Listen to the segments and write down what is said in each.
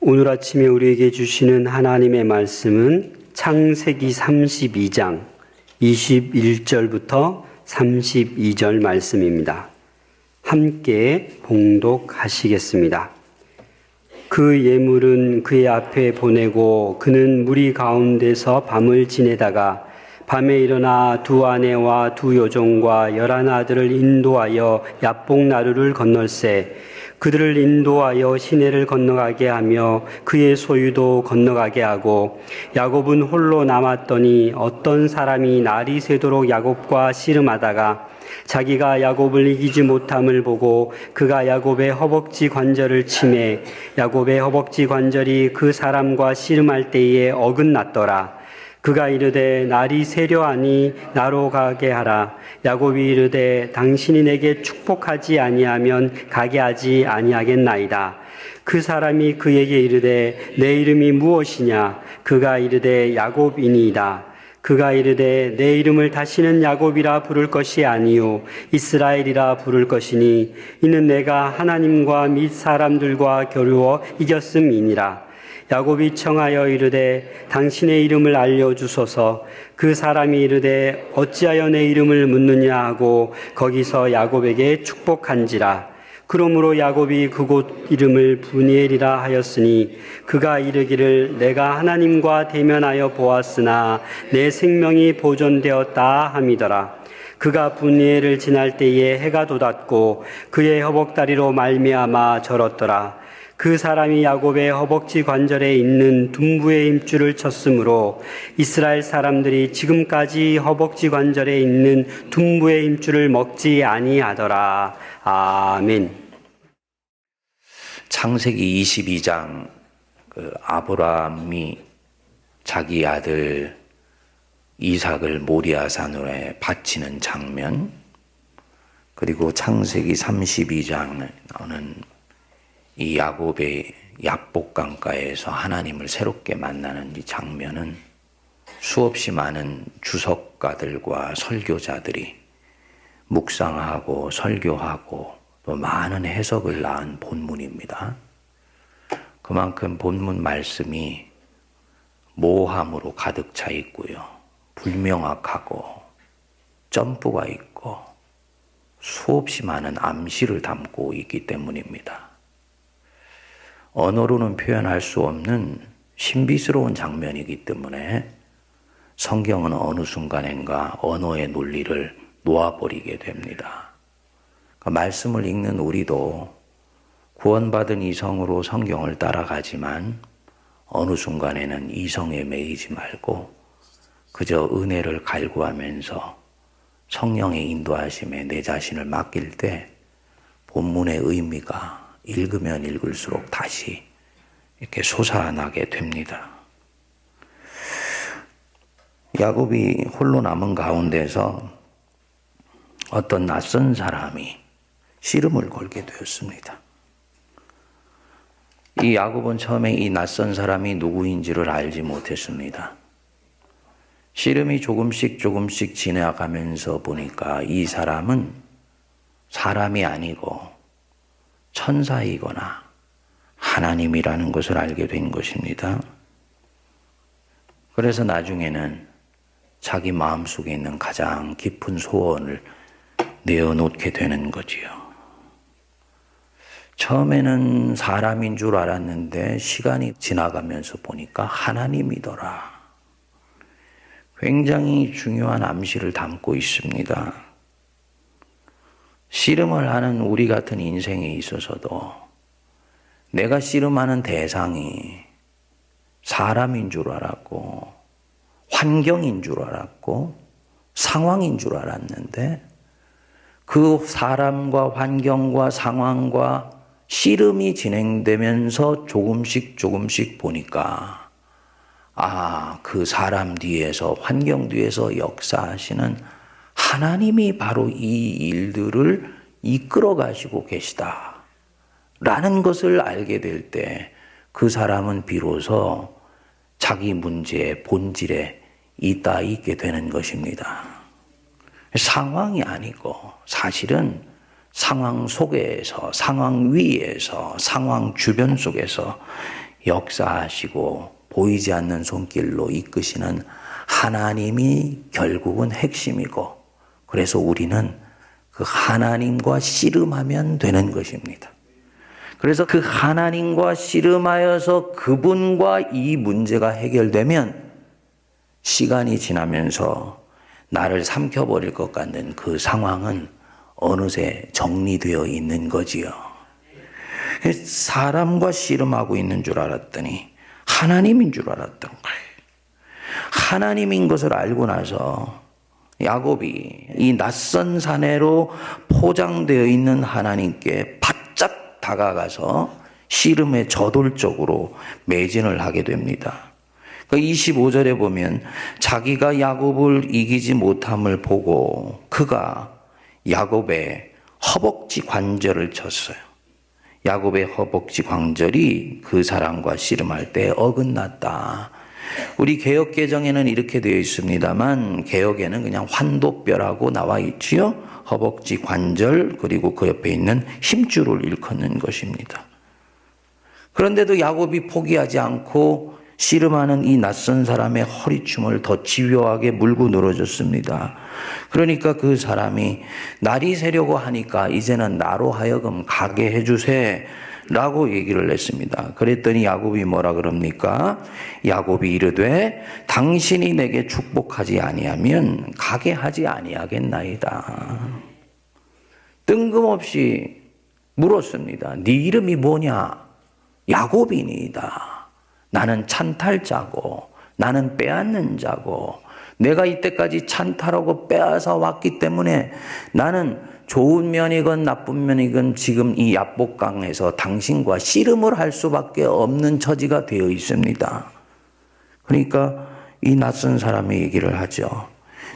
오늘 아침에 우리에게 주시는 하나님의 말씀은 창세기 32장 21절부터 32절 말씀입니다. 함께 봉독하시겠습니다. 그 예물은 그의 앞에 보내고 그는 무리 가운데서 밤을 지내다가 밤에 일어나 두 아내와 두 여종과 11 아들을 인도하여 야복나루를 건널세 그들을 인도하여 시내를 건너가게 하며 그의 소유도 건너가게 하고 야곱은 홀로 남았더니 어떤 사람이 날이 새도록 야곱과 씨름하다가 자기가 야곱을 이기지 못함을 보고 그가 야곱의 허벅지 관절을 치매 야곱의 허벅지 관절이 그 사람과 씨름할 때에 어긋났더라. 그가 이르되 날이 새려하니 나로 가게 하라. 야곱이 이르되 당신이 내게 축복하지 아니하면 가게 하지 아니하겠나이다. 그 사람이 그에게 이르되 내 이름이 무엇이냐? 그가 이르되 야곱이니이다. 그가 이르되 내 이름을 다시는 야곱이라 부를 것이 아니요 이스라엘이라 부를 것이니 이는 내가 하나님과 및 사람들과 겨루어 이겼음이니라. 야곱이 청하여 이르되 당신의 이름을 알려주소서. 그 사람이 이르되 어찌하여 내 이름을 묻느냐 하고 거기서 야곱에게 축복한지라. 그러므로 야곱이 그곳 이름을 브니엘이라 하였으니 그가 이르기를 내가 하나님과 대면하여 보았으나 내 생명이 보존되었다 함이더라. 그가 브니엘을 지날 때에 해가 돋았고 그의 허벅다리로 말미암아 절었더라. 그 사람이 야곱의 허벅지 관절에 있는 둔부의 힘줄을 쳤으므로 이스라엘 사람들이 지금까지 허벅지 관절에 있는 둔부의 힘줄을 먹지 아니하더라. 아멘. 창세기 22장 아브라함이 자기 아들 이삭을 모리아산으로 바치는 장면, 그리고 창세기 32장에 나오는 이 야곱의 야복강가에서 하나님을 새롭게 만나는 이 장면은 수없이 많은 주석가들과 설교자들이 묵상하고 설교하고 또 많은 해석을 낳은 본문입니다. 그만큼 본문 말씀이 모호함으로 가득 차 있고요. 불명확하고 점프가 있고 수없이 많은 암시를 담고 있기 때문입니다. 언어로는 표현할 수 없는 신비스러운 장면이기 때문에 성경은 어느 순간인가 언어의 논리를 놓아버리게 됩니다. 말씀을 읽는 우리도 구원받은 이성으로 성경을 따라가지만 어느 순간에는 이성에 매이지 말고 그저 은혜를 갈구하면서 성령의 인도하심에 내 자신을 맡길 때 본문의 의미가 읽으면 읽을수록 다시 이렇게 솟아나게 됩니다. 야곱이 홀로 남은 가운데서 어떤 낯선 사람이 씨름을 걸게 되었습니다. 이 야곱은 처음에 이 낯선 사람이 누구인지를 알지 못했습니다. 씨름이 조금씩 지나가면서 보니까 이 사람은 사람이 아니고 천사이거나 하나님이라는 것을 알게 된 것입니다. 그래서 나중에는 자기 마음속에 있는 가장 깊은 소원을 내어놓게 되는 거지요. 처음에는 사람인 줄 알았는데 시간이 지나가면서 보니까 하나님이더라. 굉장히 중요한 암시를 담고 있습니다. 씨름을 하는 우리 같은 인생에 있어서도 내가 씨름하는 대상이 사람인 줄 알았고 환경인 줄 알았고 상황인 줄 알았는데 그 사람과 환경과 상황과 씨름이 진행되면서 조금씩 보니까 그 사람 뒤에서 환경 뒤에서 역사하시는 하나님이 바로 이 일들을 이끌어 가시고 계시다 라는 것을 알게 될 때 그 사람은 비로소 자기 문제의 본질에 있게 되는 것입니다. 상황이 아니고 사실은 상황 속에서, 상황 위에서, 상황 주변 속에서 역사하시고 보이지 않는 손길로 이끄시는 하나님이 결국은 핵심이고, 그래서 우리는 그 하나님과 씨름하면 되는 것입니다. 그래서 그 하나님과 씨름하여서 그분과 이 문제가 해결되면 시간이 지나면서 나를 삼켜버릴 것 같는 그 상황은 어느새 정리되어 있는 거지요. 사람과 씨름하고 있는 줄 알았더니 하나님인 줄 알았던 거예요. 하나님인 것을 알고 나서 야곱이 이 낯선 사내로 포장되어 있는 하나님께 바짝 다가가서 씨름에 저돌적으로 매진을 하게 됩니다. 25절에 보면 자기가 야곱을 이기지 못함을 보고 그가 야곱의 허벅지 관절을 쳤어요. 야곱의 허벅지 관절이 그 사람과 씨름할 때 어긋났다. 우리 개역 개정에는 이렇게 되어 있습니다만 개역에는 그냥 환도뼈라고 나와 있지요. 허벅지 관절 그리고 그 옆에 있는 힘줄을 일컫는 것입니다. 그런데도 야곱이 포기하지 않고 씨름하는 이 낯선 사람의 허리춤을 더 집요하게 물고 늘어졌습니다. 그러니까 그 사람이 날이 새려고 하니까 이제는 나로 하여금 가게 해주세 라고 얘기를 했습니다. 그랬더니 야곱이 뭐라 그럽니까? 야곱이 이르되 당신이 내게 축복하지 아니하면 가게 하지 아니하겠나이다. 뜬금없이 물었습니다. 네 이름이 뭐냐? 야곱이니이다. 나는 찬탈자고 나는 빼앗는 자고 내가 이때까지 찬탈하고 빼앗아 왔기 때문에 나는 좋은 면이건 나쁜 면이건 지금 이 야복강에서 당신과 씨름을 할 수밖에 없는 처지가 되어 있습니다. 그러니까 이 낯선 사람이 얘기를 하죠.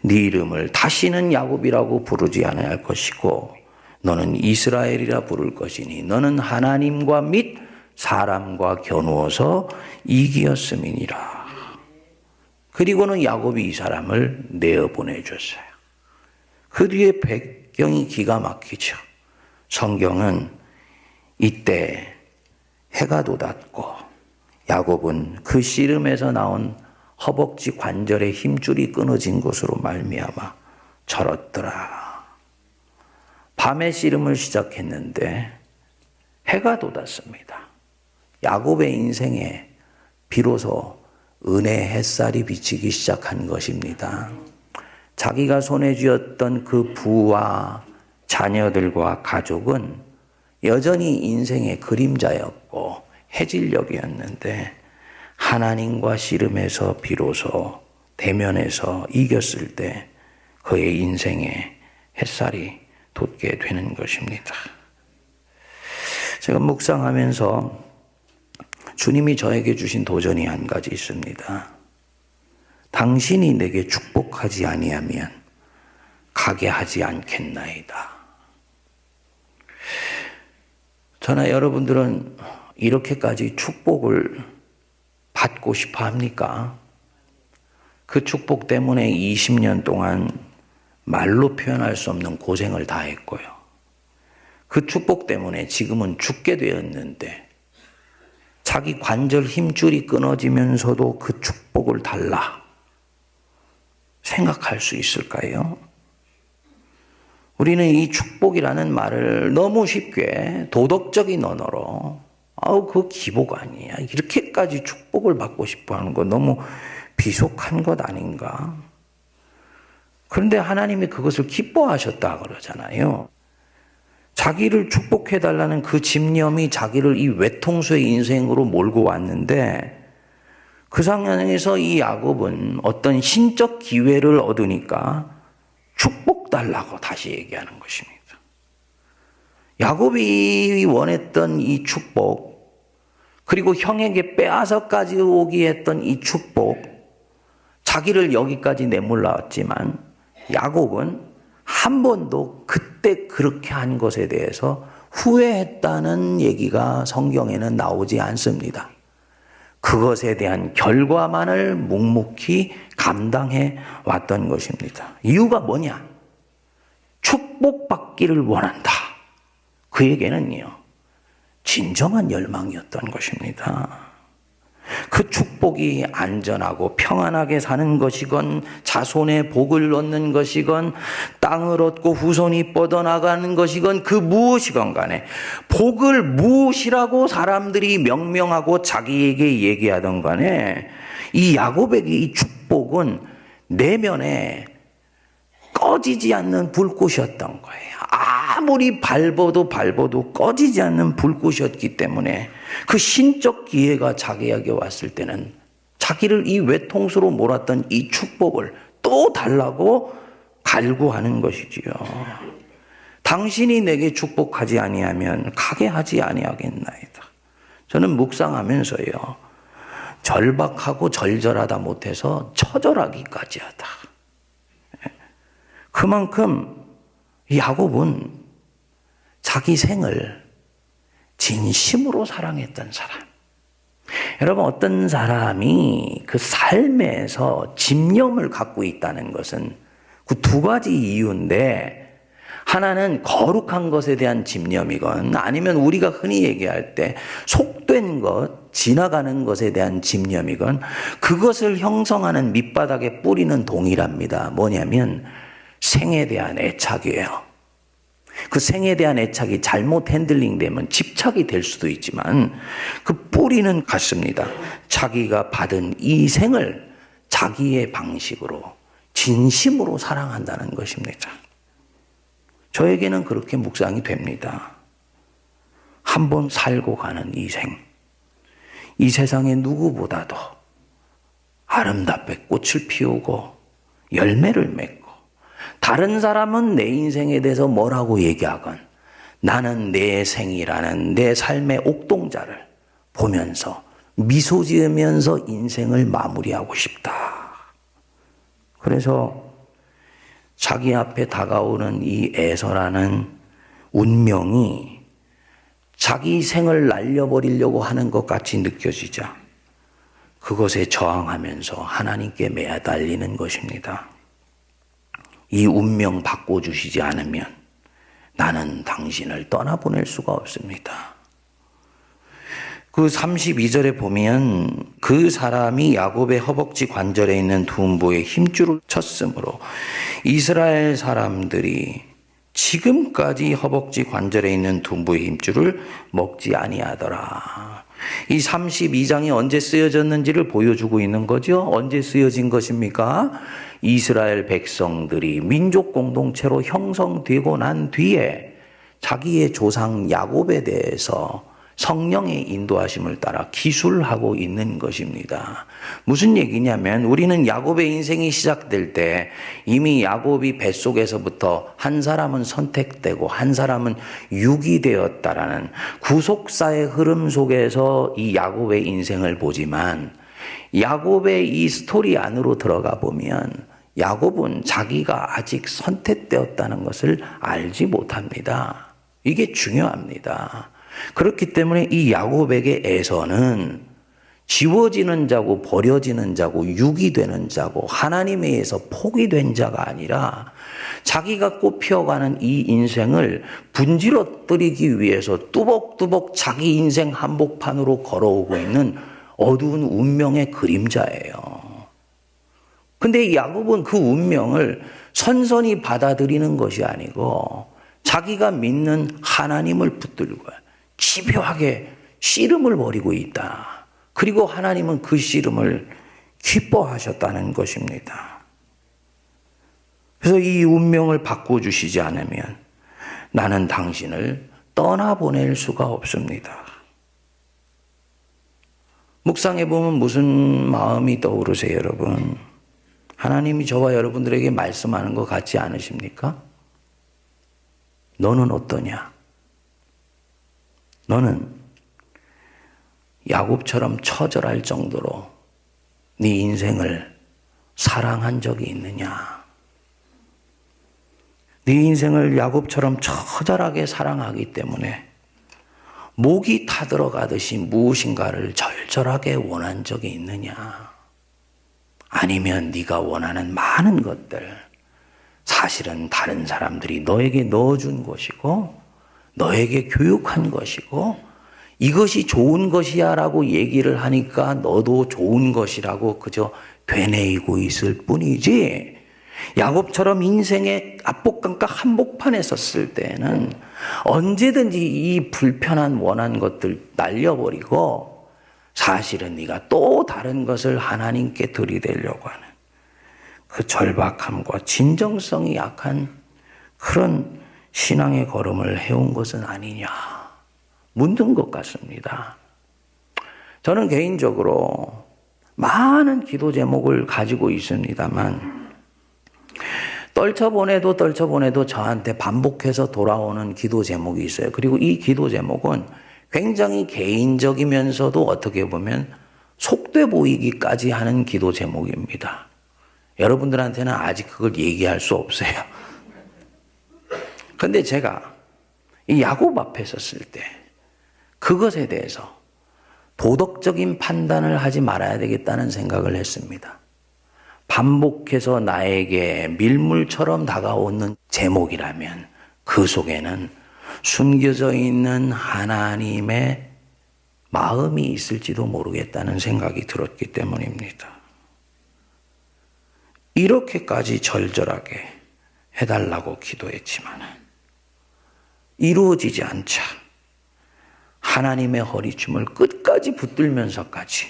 네 이름을 다시는 야곱이라고 부르지 않아야 할 것이고 너는 이스라엘이라 부를 것이니 너는 하나님과 및 사람과 겨누어서 이기었음이니라. 그리고는 야곱이 이 사람을 내어보내줬어요. 그 뒤에 배경이 기가 막히죠. 성경은 이때 해가 돋았고 야곱은 그 씨름에서 나온 허벅지 관절의 힘줄이 끊어진 것으로 말미암아 절었더라. 밤에 씨름을 시작했는데 해가 돋았습니다. 야곱의 인생에 비로소 은혜의 햇살이 비치기 시작한 것입니다. 자기가 손에 쥐었던 그 부와 자녀들과 가족은 여전히 인생의 그림자였고 해질녘이었는데 하나님과 씨름에서 비로소 대면에서 이겼을 때 그의 인생에 햇살이 돋게 되는 것입니다. 제가 묵상하면서 주님이 저에게 주신 도전이 한 가지 있습니다. 당신이 내게 축복하지 아니하면 가게 하지 않겠나이다. 저나 여러분들은 이렇게까지 축복을 받고 싶어 합니까? 그 축복 때문에 20년 동안 말로 표현할 수 없는 고생을 다 했고요. 그 축복 때문에 지금은 죽게 되었는데 자기 관절 힘줄이 끊어지면서도 그 축복을 달라 생각할 수 있을까요? 우리는 이 축복이라는 말을 너무 쉽게 도덕적인 언어로 그거 기복 아니야. 이렇게까지 축복을 받고 싶어 하는 거 너무 비속한 것 아닌가? 그런데 하나님이 그것을 기뻐하셨다 그러잖아요. 자기를 축복해달라는 그 집념이 자기를 이 외통수의 인생으로 몰고 왔는데 그 상황에서 이 야곱은 어떤 신적 기회를 얻으니까 축복 달라고 다시 얘기하는 것입니다. 야곱이 원했던 이 축복, 그리고 형에게 빼앗아까지 오기 했던 이 축복, 자기를 여기까지 내몰랐지만 야곱은 한 번도 그때 그렇게 한 것에 대해서 후회했다는 얘기가 성경에는 나오지 않습니다. 그것에 대한 결과만을 묵묵히 감당해 왔던 것입니다. 이유가 뭐냐? 축복받기를 원한다. 그에게는요, 진정한 열망이었던 것입니다. 그 축복이 안전하고 평안하게 사는 것이건 자손의 복을 얻는 것이건 땅을 얻고 후손이 뻗어나가는 것이건 그 무엇이건 간에 복을 무엇이라고 사람들이 명명하고 자기에게 얘기하던 간에 이 야곱에게 이 축복은 내면에 꺼지지 않는 불꽃이었던 거예요. 아무리 밟아도 꺼지지 않는 불꽃이었기 때문에 그 신적 기회가 자기에게 왔을 때는 자기를 이 외통수로 몰았던 이 축복을 또 달라고 갈구하는 것이지요. 당신이 내게 축복하지 아니하면 가게 하지 아니하겠나이다. 저는 묵상하면서요, 절박하고 절절하다 못해서 처절하기까지 하다. 그만큼 야곱은 자기 생을 진심으로 사랑했던 사람. 여러분, 어떤 사람이 그 삶에서 집념을 갖고 있다는 것은 그 두 가지 이유인데, 하나는 거룩한 것에 대한 집념이건 아니면 우리가 흔히 얘기할 때 속된 것, 지나가는 것에 대한 집념이건 그것을 형성하는 밑바닥에 뿌리는 동일합니다. 뭐냐면 생에 대한 애착이에요. 그 생에 대한 애착이 잘못 핸들링 되면 집착이 될 수도 있지만 그 뿌리는 같습니다. 자기가 받은 이 생을 자기의 방식으로 진심으로 사랑한다는 것입니다. 저에게는 그렇게 묵상이 됩니다. 한 번 살고 가는 이 생, 이 세상에 누구보다도 아름답게 꽃을 피우고 열매를 맺고, 다른 사람은 내 인생에 대해서 뭐라고 얘기하건 나는 내 생이라는 내 삶의 옥동자를 보면서 미소 지으면서 인생을 마무리하고 싶다. 그래서 자기 앞에 다가오는 이 에서라는 운명이 자기 생을 날려버리려고 하는 것 같이 느껴지자 그것에 저항하면서 하나님께 매달리는 것입니다. 이 운명 바꿔주시지 않으면 나는 당신을 떠나보낼 수가 없습니다. 그 32절에 보면 그 사람이 야곱의 허벅지 관절에 있는 둔부에 힘줄을 쳤으므로 이스라엘 사람들이 지금까지 허벅지 관절에 있는 둔부의 힘줄을 먹지 아니하더라. 이 32장이 언제 쓰여졌는지를 보여주고 있는 거죠. 언제 쓰여진 것입니까? 이스라엘 백성들이 민족 공동체로 형성되고 난 뒤에 자기의 조상 야곱에 대해서 성령의 인도하심을 따라 기술하고 있는 것입니다. 무슨 얘기냐면 우리는 야곱의 인생이 시작될 때 이미 야곱이 뱃속에서부터 한 사람은 선택되고 한 사람은 유기되었다라는 구속사의 흐름 속에서 이 야곱의 인생을 보지만, 야곱의 이 스토리 안으로 들어가 보면 야곱은 자기가 아직 선택되었다는 것을 알지 못합니다. 이게 중요합니다. 그렇기 때문에 이 야곱에게 에서는 지워지는 자고 버려지는 자고 유기되는 자고 하나님에 의해서 포기된 자가 아니라 자기가 꽃피어가는 이 인생을 분지러뜨리기 위해서 뚜벅뚜벅 자기 인생 한복판으로 걸어오고 있는 어두운 운명의 그림자예요. 근데 야곱은 그 운명을 선선히 받아들이는 것이 아니고 자기가 믿는 하나님을 붙들고 집요하게 씨름을 벌이고 있다. 그리고 하나님은 그 씨름을 기뻐하셨다는 것입니다. 그래서 이 운명을 바꿔주시지 않으면 나는 당신을 떠나보낼 수가 없습니다. 묵상해보면 무슨 마음이 떠오르세요, 여러분? 하나님이 저와 여러분들에게 말씀하는 것 같지 않으십니까? 너는 어떠냐? 너는 야곱처럼 처절할 정도로 네 인생을 사랑한 적이 있느냐? 네 인생을 야곱처럼 처절하게 사랑하기 때문에 목이 타들어가듯이 무엇인가를 절절하게 원한 적이 있느냐? 아니면 네가 원하는 많은 것들, 사실은 다른 사람들이 너에게 넣어준 것이고 너에게 교육한 것이고 이것이 좋은 것이야 라고 얘기를 하니까 너도 좋은 것이라고 그저 되뇌이고 있을 뿐이지, 야곱처럼 인생의 앞복강가 한복판에 섰을 때는 언제든지 이 불편한 원한 것들 날려버리고 사실은 네가 또 다른 것을 하나님께 들이대려고 하는 그 절박함과 진정성이 약한 그런 신앙의 걸음을 해온 것은 아니냐 묻는 것 같습니다. 저는 개인적으로 많은 기도 제목을 가지고 있습니다만 떨쳐보내도 저한테 반복해서 돌아오는 기도 제목이 있어요. 그리고 이 기도 제목은 굉장히 개인적이면서도 어떻게 보면 속돼 보이기까지 하는 기도 제목입니다. 여러분들한테는 아직 그걸 얘기할 수 없어요. 그런데 제가 이 야곱 앞에 섰을 때 그것에 대해서 도덕적인 판단을 하지 말아야 되겠다는 생각을 했습니다. 반복해서 나에게 밀물처럼 다가오는 제목이라면 그 속에는 숨겨져 있는 하나님의 마음이 있을지도 모르겠다는 생각이 들었기 때문입니다. 이렇게까지 절절하게 해달라고 기도했지만 이루어지지 않자 하나님의 허리춤을 끝까지 붙들면서까지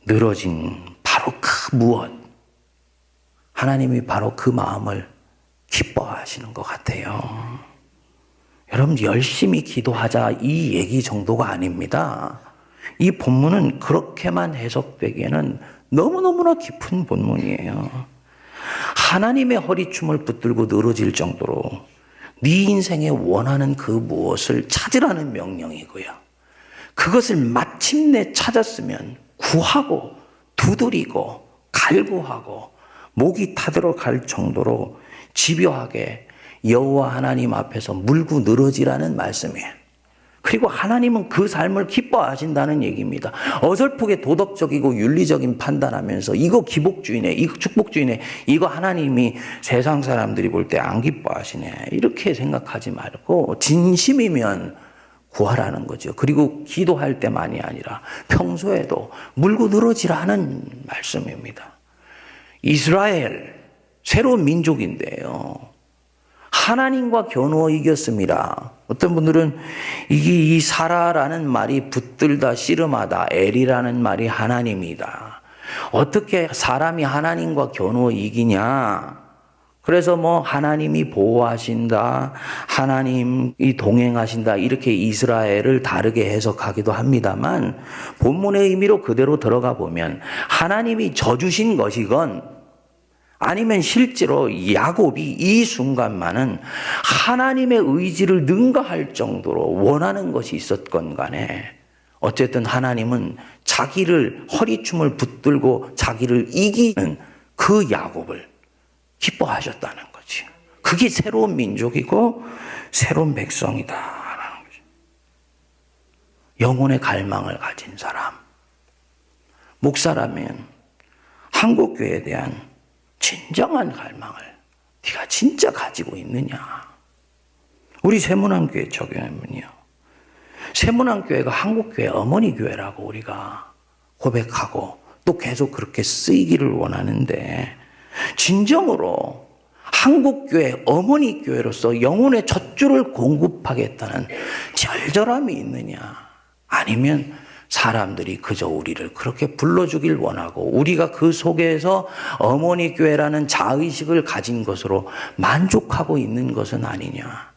늘어진 바로 그 무엇, 하나님이 바로 그 마음을 기뻐하시는 것 같아요. 여러분, 열심히 기도하자 이 얘기 정도가 아닙니다. 이 본문은 그렇게만 해석되기에는 너무너무나 깊은 본문이에요. 하나님의 허리춤을 붙들고 늘어질 정도로 네 인생에 원하는 그 무엇을 찾으라는 명령이고요. 그것을 마침내 찾았으면 구하고 두드리고 갈구하고 목이 타들어 갈 정도로 집요하게 여호와 하나님 앞에서 물고 늘어지라는 말씀이에요. 그리고 하나님은 그 삶을 기뻐하신다는 얘기입니다. 어설프게 도덕적이고 윤리적인 판단하면서 이거 기복주의네, 이거 축복주의네, 이거 하나님이 세상 사람들이 볼 때 안 기뻐하시네, 이렇게 생각하지 말고 진심이면 구하라는 거죠. 그리고 기도할 때만이 아니라 평소에도 물고 늘어지라는 말씀입니다. 이스라엘, 새로운 민족인데요. 하나님과 겨누어 이겼습니다. 어떤 분들은 이 사라라는 말이 붙들다, 씨름하다, 엘이라는 말이 하나님이다. 어떻게 사람이 하나님과 겨누어 이기냐? 그래서 뭐 하나님이 보호하신다, 하나님이 동행하신다, 이렇게 이스라엘을 다르게 해석하기도 합니다만 본문의 의미로 그대로 들어가 보면 하나님이 져주신 것이건 아니면 실제로 야곱이 이 순간만은 하나님의 의지를 능가할 정도로 원하는 것이 있었건 간에 어쨌든 하나님은 자기를 허리춤을 붙들고 자기를 이기는 그 야곱을 기뻐하셨다는 거지. 그게 새로운 민족이고 새로운 백성이다라는 거죠. 영혼의 갈망을 가진 사람, 목사라면 한국교회에 대한 진정한 갈망을 네가 진짜 가지고 있느냐. 우리 세문안교회 적용하면요, 세문안교회가 한국교회 어머니 교회라고 우리가 고백하고 또 계속 그렇게 쓰이기를 원하는데 진정으로 한국교회 어머니 교회로서 영혼의 젖줄을 공급하겠다는 절절함이 있느냐, 아니면 사람들이 그저 우리를 그렇게 불러주길 원하고 우리가 그 속에서 어머니 교회라는 자의식을 가진 것으로 만족하고 있는 것은 아니냐.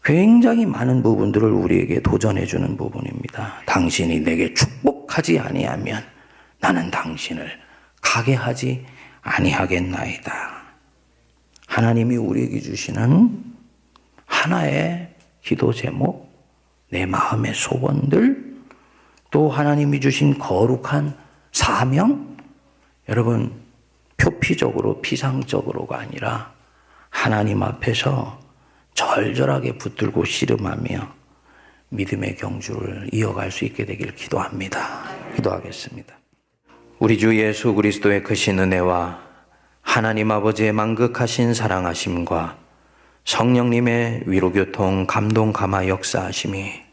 굉장히 많은 부분들을 우리에게 도전해 주는 부분입니다. 당신이 내게 축복하지 아니하면 나는 당신을 가게 하지 아니하겠나이다. 하나님이 우리에게 주시는 하나의 기도 제목, 내 마음의 소원들, 또 하나님이 주신 거룩한 사명, 여러분 표피적으로 피상적으로가 아니라 하나님 앞에서 절절하게 붙들고 씨름하며 믿음의 경주를 이어갈 수 있게 되길 기도합니다. 기도하겠습니다. 우리 주 예수 그리스도의 크신 은혜와 하나님 아버지의 만극하신 사랑하심과 성령님의 위로교통 감동 감화 역사하심이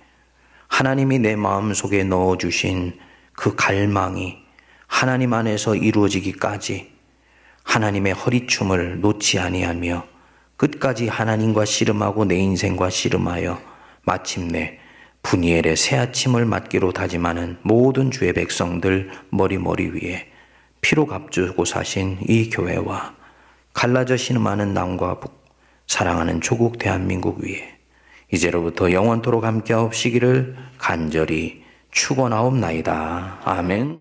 하나님이 내 마음속에 넣어주신 그 갈망이 하나님 안에서 이루어지기까지 하나님의 허리춤을 놓지 아니하며 끝까지 하나님과 씨름하고 내 인생과 씨름하여 마침내 분이엘의 새 아침을 맞기로 다짐하는 모든 주의 백성들 머리 위에 피로 값주고 사신 이 교회와 갈라져 신음하는 남과 북, 사랑하는 조국 대한민국 위에 이제로부터 영원토록 함께하옵시기를 간절히 축원하옵나이다. 아멘.